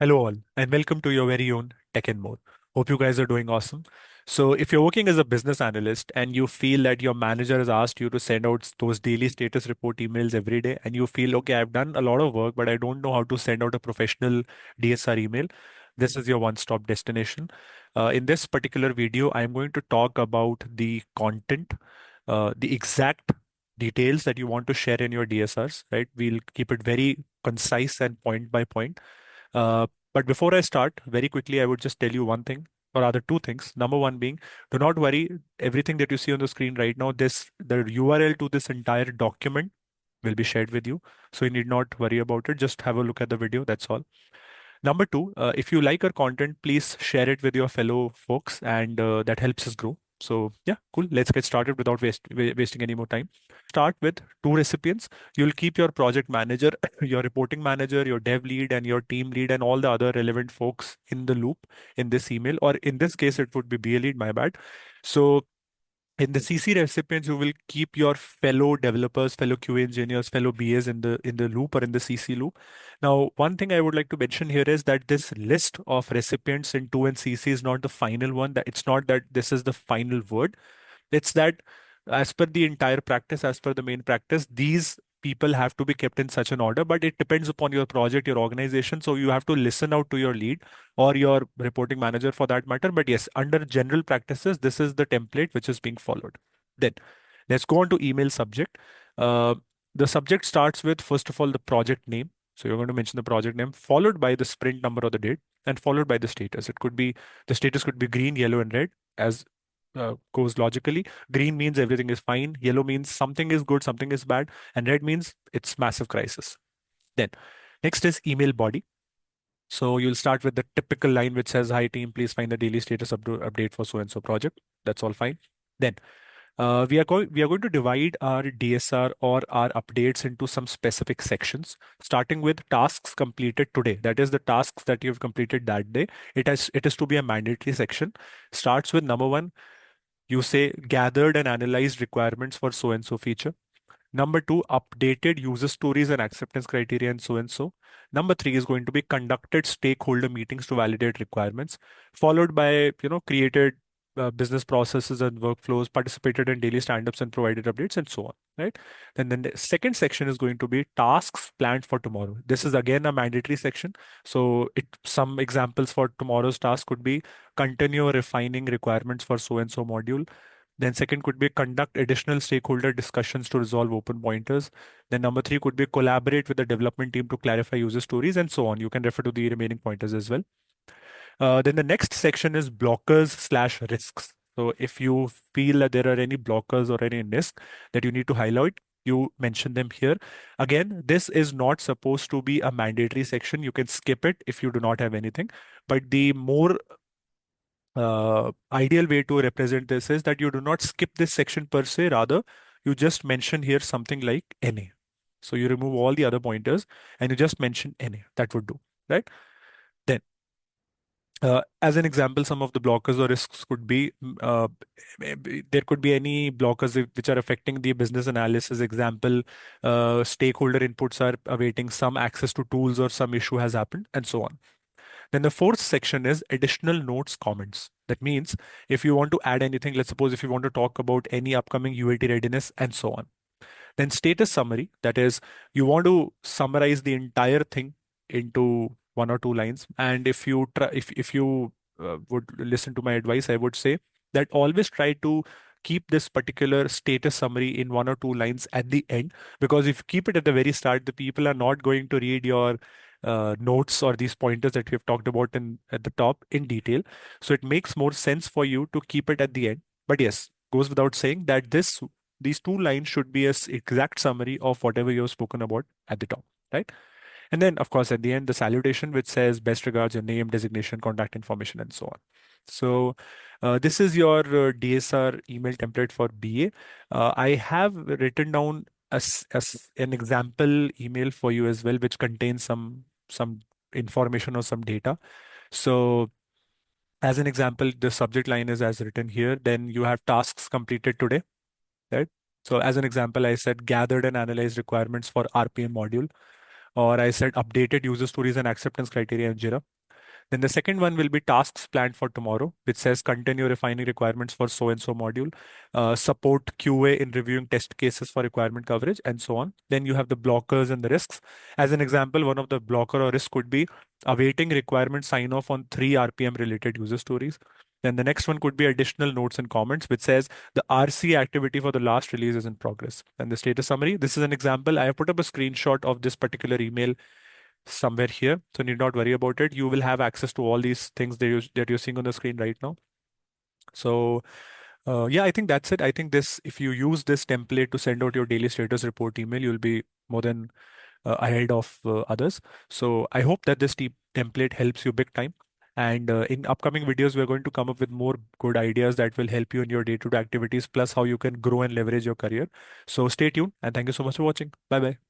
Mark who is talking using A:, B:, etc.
A: Hello, all, and welcome to your very own Tech and More. Hope you guys are doing awesome. So, if you're working as a business analyst and you feel that your manager has asked you to send out those daily status report emails every day, and you feel, okay, I've done a lot of work, but I don't know how to send out a professional DSR email, this is your one stop destination. In this particular video, I'm going to talk about the content, the exact details that you want to share in your DSRs, right? We'll keep it very concise and point by point. But before I start, very quickly, I would just tell you one thing, or rather two things. Number one being, do not worry. Everything that you see on the screen right now, the URL to this entire document will be shared with you. So you need not worry about it. Just have a look at the video. That's all. Number two, if you like our content, please share it with your fellow folks, and that helps us grow. So yeah, cool. Let's get started without wasting any more time. Start with two recipients. You'll keep your project manager, your reporting manager, your dev lead, and your team lead, and all the other relevant folks in the loop in this email. Or in this case, it would be BA lead. My bad. So in the CC recipients, you will keep your fellow developers, fellow QA engineers, fellow BAs in the loop or in the CC loop. Now, one thing I would like to mention here is that this list of recipients in 2 and CC is not the final one. That it's not that this is the final word. It's that as per the entire practice, as per the main practice, these people have to be kept in such an order, but it depends upon your project, your organization. So you have to listen out to your lead or your reporting manager for that matter. But yes, under general practices, this is the template which is being followed. Then let's go on to email subject. Uh, the subject starts with, first of all, the project name. So you're going to mention the project name, followed by the sprint number or the date, and followed by the status. It could be the status could be green, yellow, and red as goes logically. Green means everything is fine. Yellow means something is good, something is bad, and red means it's massive crisis. Then next is email body. So you'll start with the typical line which says, "Hi team, please find the daily status update for so and so project." That's all fine. Then we are going to divide our DSR or our updates into some specific sections, starting with tasks completed today. That is the tasks that you've completed that day. It is to be a mandatory section. Starts with number one, you say gathered and analyzed requirements for so and so feature. Number two, updated user stories and acceptance criteria and so and so. Number three is going to be conducted stakeholder meetings to validate requirements, followed by, created business processes and workflows, participated in daily stand-ups and provided updates and so on, right? Then the second section is going to be tasks planned for tomorrow. This is again a mandatory section. So some examples for tomorrow's task could be continue refining requirements for so and so module. Then second could be conduct additional stakeholder discussions to resolve open pointers. Then number three could be collaborate with the development team to clarify user stories and so on. You can refer to the remaining pointers as well. Then the next section is blockers slash risks. So if you feel that there are any blockers or any risks that you need to highlight, you mention them here. Again, this is not supposed to be a mandatory section. You can skip it if you do not have anything. But the more ideal way to represent this is that you do not skip this section per se, rather, you just mention here something like NA. So you remove all the other pointers and you just mention NA. That would do, right? Then, as an example, some of the blockers or risks could be there could be any blockers which are affecting the business analysis. Example, stakeholder inputs are awaiting some access to tools or some issue has happened, and so on. Then the fourth section is additional notes, comments. That means if you want to add anything, let's suppose if you want to talk about any upcoming UAT readiness and so on. Then status summary, that is, you want to summarize the entire thing into one or two lines. And if you try, if you would listen to my advice, I would say that always try to keep this particular status summary in one or two lines at the end, because if you keep it at the very start, the people are not going to read your notes or these pointers that we have talked about in at the top in detail. So it makes more sense for you to keep it at the end. But yes, goes without saying that these two lines should be a exact summary of whatever you have spoken about at the top, right? And then, of course, at the end, the salutation, which says best regards, your name, designation, contact information, and so on. So, this is your DSR email template for BA. I have written down an example email for you as well, which contains some information or some data. So, as an example, the subject line is as written here. Then you have tasks completed today, right? So, as an example, I said gathered and analyzed requirements for RPM module, or I said updated user stories and acceptance criteria in Jira. Then the second one will be tasks planned for tomorrow, which says continue refining requirements for so and so module, support QA in reviewing test cases for requirement coverage, and so on. Then you have the blockers and the risks. As an example, one of the blocker or risk could be awaiting requirement sign off on 3 RPM related user stories. Then the next one could be additional notes and comments, which says the RC activity for the last release is in progress. And the status summary, this is an example. I have put up a screenshot of this particular email somewhere here. So need not worry about it. You will have access to all these things that you're seeing on the screen right now. So yeah, I think that's it. I think this, if you use this template to send out your daily status report email, you'll be more than ahead of others. So I hope that this template helps you big time. And in upcoming videos, we're going to come up with more good ideas that will help you in your day-to-day activities, plus how you can grow and leverage your career. So stay tuned and thank you so much for watching. Bye bye.